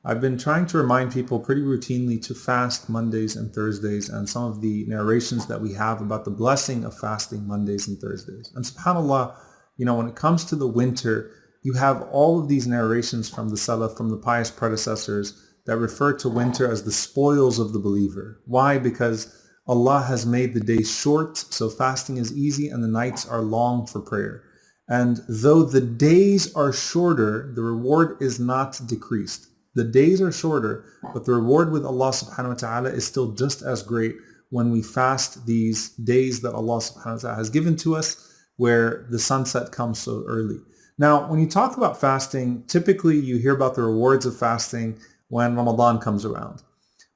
I've been trying to remind people pretty routinely to fast Mondays and Thursdays, and some of the narrations that we have about the blessing of fasting Mondays and Thursdays. And subhanAllah, when it comes to the winter, you have all of these narrations from the Salaf, from the pious predecessors, that refer to winter as the spoils of the believer. Why? Because Allah has made the days short, so fasting is easy, and the nights are long for prayer. And though the days are shorter, the reward is not decreased. The days are shorter, but the reward with Allah subhanahu wa ta'ala is still just as great when we fast these days that Allah subhanahu wa ta'ala has given to us, where the sunset comes so early. Now, when you talk about fasting, typically you hear about the rewards of fasting when Ramadan comes around.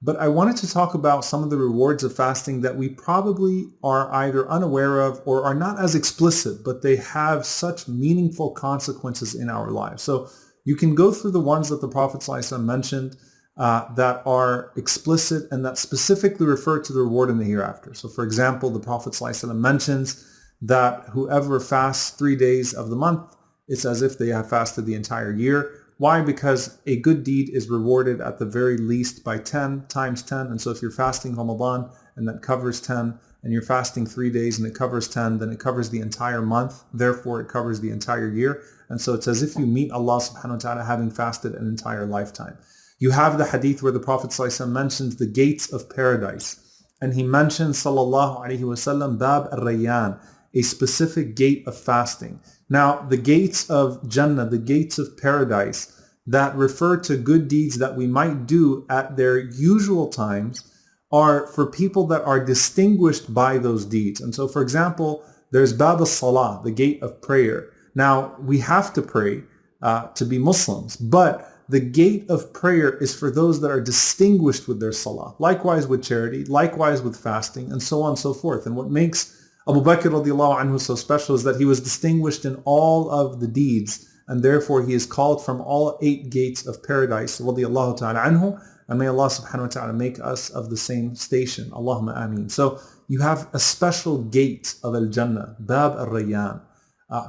But I wanted to talk about some of the rewards of fasting that we probably are either unaware of or are not as explicit, but they have such meaningful consequences in our lives. So you can go through the ones that the Prophet ﷺ mentioned that are explicit and that specifically refer to the reward in the hereafter. So for example, the Prophet ﷺ mentions that whoever fasts 3 days of the month, it's as if they have fasted the entire year. Why? Because a good deed is rewarded at the very least by 10 times 10. And so if you're fasting Ramadan and that covers 10, and you're fasting 3 days and it covers 10, then it covers the entire month. Therefore, it covers the entire year. And so it's as if you meet Allah subhanahu wa ta'ala having fasted an entire lifetime. You have the hadith where the Prophet ﷺ mentions the gates of paradise. And he mentions, sallallahu alayhi wa sallam, Bab al-Rayyan, a specific gate of fasting. Now, the gates of Jannah, the gates of paradise that refer to good deeds that we might do at their usual times are for people that are distinguished by those deeds. And so, for example, there's Bab al-Salah, the gate of prayer. Now, we have to pray to be Muslims, but the gate of prayer is for those that are distinguished with their Salah. Likewise with charity, likewise with fasting, and so on and so forth. And what makes Abu Bakr radiallahu anhu so special is that he was distinguished in all of the deeds, and therefore he is called from all 8 gates of paradise, radiallahu ta'ala anhu, and may Allah subhanahu wa ta'ala make us of the same station. Allahumma ameen. So you have a special gate of Al-Jannah, Bab al-Rayyan,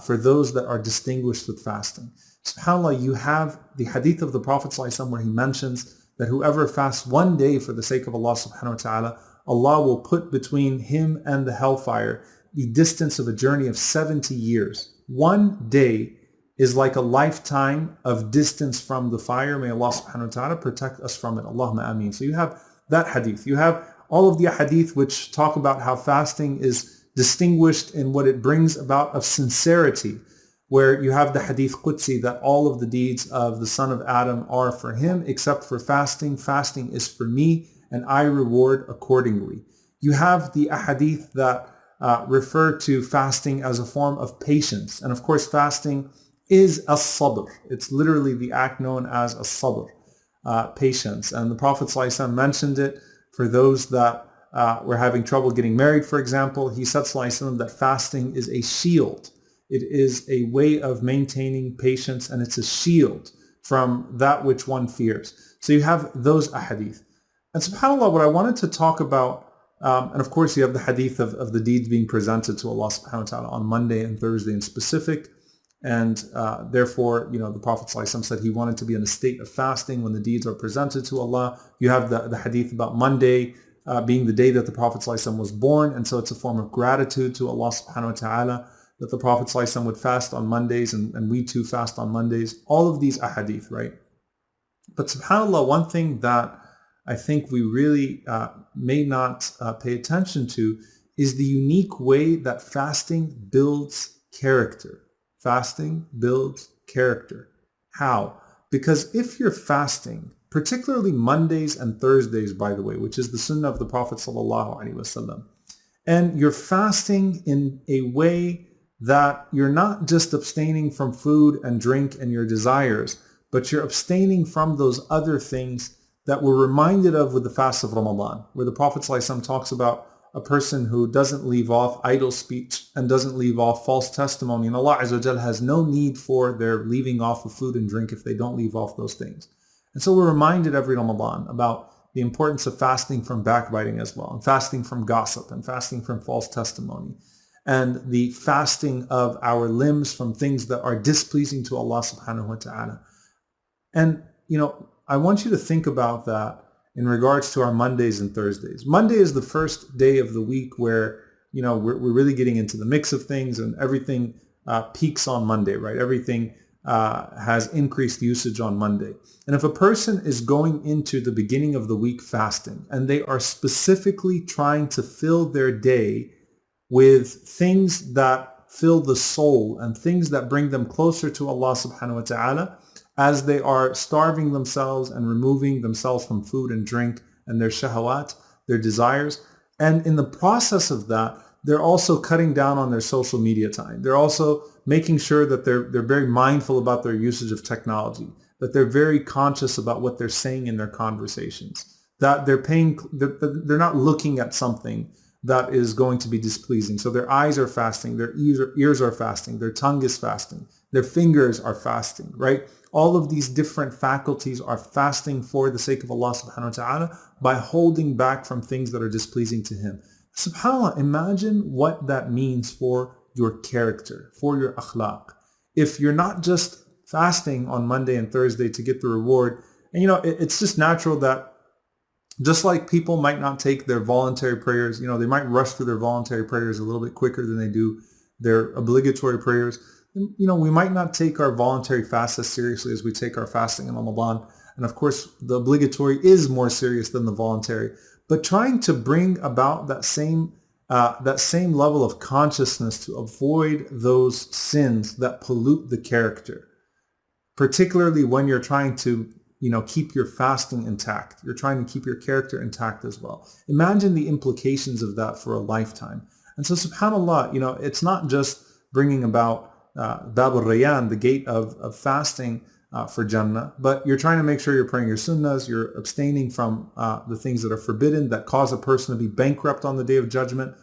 for those that are distinguished with fasting. SubhanAllah, you have the hadith of the Prophet ﷺ where he mentions that whoever fasts 1 day for the sake of Allah subhanahu wa ta'ala, Allah will put between him and the hellfire the distance of a journey of 70 years. 1 day is like a lifetime of distance from the fire. May Allah subhanahu wa ta'ala protect us from it. Allahumma ameen. So you have that hadith. You have all of the hadith which talk about how fasting is distinguished in what it brings about of sincerity, where you have the hadith Qudsi that all of the deeds of the son of Adam are for him except for fasting. Fasting is for me and I reward accordingly. You have the ahadith that refer to fasting as a form of patience. And of course, fasting is as-sabr. It's literally the act known as as-sabr, patience. And the Prophet ﷺ mentioned it for those that were having trouble getting married, for example. He said ﷺ that fasting is a shield. It is a way of maintaining patience, and it's a shield from that which one fears. So you have those ahadith. And subhanAllah, what I wanted to talk about, and of course you have the hadith of the deeds being presented to Allah subhanahu wa ta'ala on Monday and Thursday in specific. And therefore, the Prophet ﷺ said he wanted to be in a state of fasting when the deeds are presented to Allah. You have the hadith about Monday being the day that the Prophet ﷺ was born. And so it's a form of gratitude to Allah subhanahu wa ta'ala that the Prophet ﷺ would fast on Mondays and we too fast on Mondays. All of these ahadith, right? But subhanAllah, one thing that I think we really may not pay attention to is the unique way that fasting builds character. Fasting builds character. How? Because if you're fasting, particularly Mondays and Thursdays, by the way, which is the sunnah of the Prophet ﷺ, and you're fasting in a way that you're not just abstaining from food and drink and your desires, but you're abstaining from those other things that we're reminded of with the fast of Ramadan, where the Prophet ﷺ talks about a person who doesn't leave off idle speech and doesn't leave off false testimony. And Allah Azza wa Jal has no need for their leaving off of food and drink if they don't leave off those things. And so we're reminded every Ramadan about the importance of fasting from backbiting as well, and fasting from gossip, and fasting from false testimony, and the fasting of our limbs from things that are displeasing to Allah subhanahu wa ta'ala. And, I want you to think about that in regards to our Mondays and Thursdays. Monday is the first day of the week where, we're really getting into the mix of things, and everything peaks on Monday, right? Everything has increased usage on Monday. And if a person is going into the beginning of the week fasting, and they are specifically trying to fill their day with things that fill the soul and things that bring them closer to Allah subhanahu wa ta'ala, as they are starving themselves and removing themselves from food and drink and their shahawat, their desires, and in the process of that, they're also cutting down on their social media time. They're also making sure that they're very mindful about their usage of technology, that they're very conscious about what they're saying in their conversations, that they're not looking at something that is going to be displeasing. So their eyes are fasting, their ears are fasting, their tongue is fasting, their fingers are fasting, right? All of these different faculties are fasting for the sake of Allah subhanahu wa ta'ala by holding back from things that are displeasing to Him. SubhanAllah, imagine what that means for your character, for your akhlaq. If you're not just fasting on Monday and Thursday to get the reward, and it's just natural that just like people might not take their voluntary prayers, they might rush through their voluntary prayers a little bit quicker than they do their obligatory prayers. We might not take our voluntary fast as seriously as we take our fasting in Ramadan. And of course, the obligatory is more serious than the voluntary. But trying to bring about that same level of consciousness to avoid those sins that pollute the character, particularly when you're trying to keep your fasting intact. You're trying to keep your character intact as well. Imagine the implications of that for a lifetime. And so subhanAllah, it's not just bringing about Bab al-Rayyan, the gate of fasting for Jannah, but you're trying to make sure you're praying your sunnahs, you're abstaining from the things that are forbidden, that cause a person to be bankrupt on the Day of Judgment,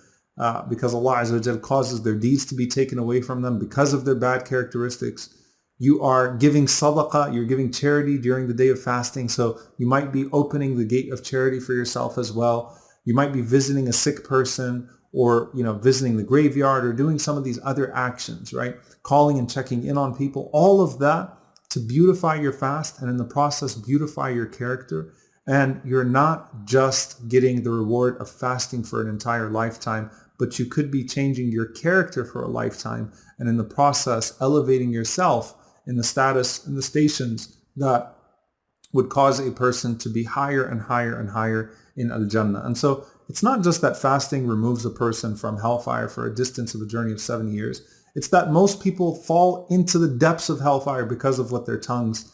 because Allah Azza wa Jal causes their deeds to be taken away from them because of their bad characteristics. You are giving sadaqah, you're giving charity during the day of fasting, so you might be opening the gate of charity for yourself as well. You might be visiting a sick person, or visiting the graveyard, or doing some of these other actions, right? Calling and checking in on people, all of that to beautify your fast, and in the process beautify your character. And you're not just getting the reward of fasting for an entire lifetime, but you could be changing your character for a lifetime, and in the process elevating yourself in the status, in the stations that would cause a person to be higher and higher and higher in Al-Jannah. And so it's not just that fasting removes a person from hellfire for a distance of a journey of 7 years. It's that most people fall into the depths of hellfire because of what their tongues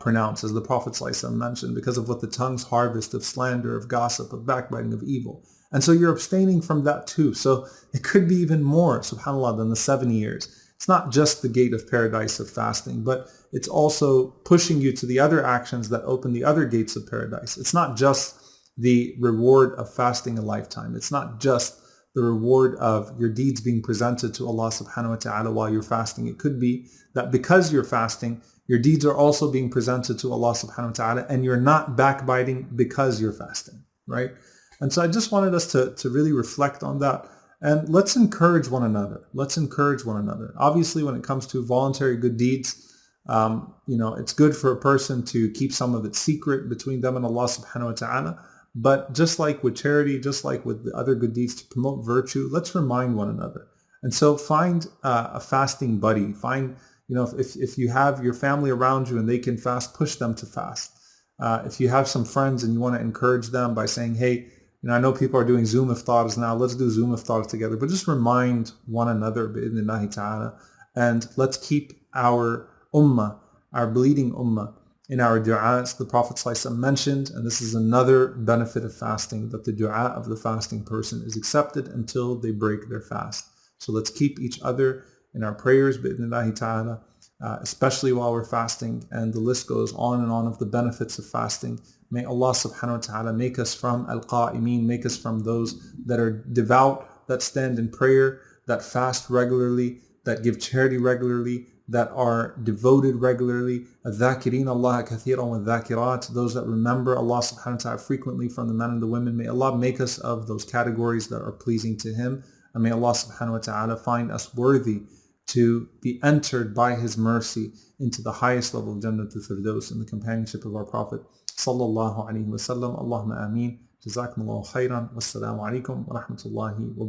pronounce, as the Prophet ﷺ mentioned, because of what the tongues harvest of slander, of gossip, of backbiting, of evil. And so you're abstaining from that too. So it could be even more, subhanAllah, than the 7 years. It's not just the gate of paradise of fasting, but it's also pushing you to the other actions that open the other gates of paradise. It's not just the reward of fasting a lifetime. It's not just the reward of your deeds being presented to Allah subhanahu wa ta'ala while you're fasting. It could be that because you're fasting, your deeds are also being presented to Allah subhanahu wa ta'ala, and you're not backbiting because you're fasting, right? And so I just wanted us to really reflect on that. And let's encourage one another. Let's encourage one another. Obviously, when it comes to voluntary good deeds, it's good for a person to keep some of it secret between them and Allah subhanahu wa ta'ala. But just like with charity, just like with the other good deeds to promote virtue, let's remind one another. And so find a fasting buddy. Find, if you have your family around you and they can fast, push them to fast. If you have some friends and you want to encourage them by saying, hey, I know people are doing Zoom iftars now. Let's do Zoom iftars together. But just remind one another, bi'idhnillahi ta'ala. And let's keep our ummah, our bleeding ummah, in our du'as. The Prophet ﷺ mentioned, and this is another benefit of fasting, that the du'a of the fasting person is accepted until they break their fast. So let's keep each other in our prayers, bi'idhnillahi ta'ala, especially while we're fasting. And the list goes on and on of the benefits of fasting. May Allah subhanahu wa ta'ala make us from al-qa'imeen, make us from those that are devout, that stand in prayer, that fast regularly, that give charity regularly, that are devoted regularly, الذَّاكِرِينَ اللَّهَ كَثِيرًا وَالذَّاكِرَاتِ, those that remember Allah subhanahu wa ta'ala frequently from the men and the women. May Allah make us of those categories that are pleasing to Him. And may Allah subhanahu wa ta'ala find us worthy to be entered by His mercy into the highest level of Jannatul Firdaus in the companionship of our Prophet sallallahu alaihi wasallam. Allahumma ameen. JazakAllah khairan. Wassalamu alaikum wa rahmatullahi wa barakatuh.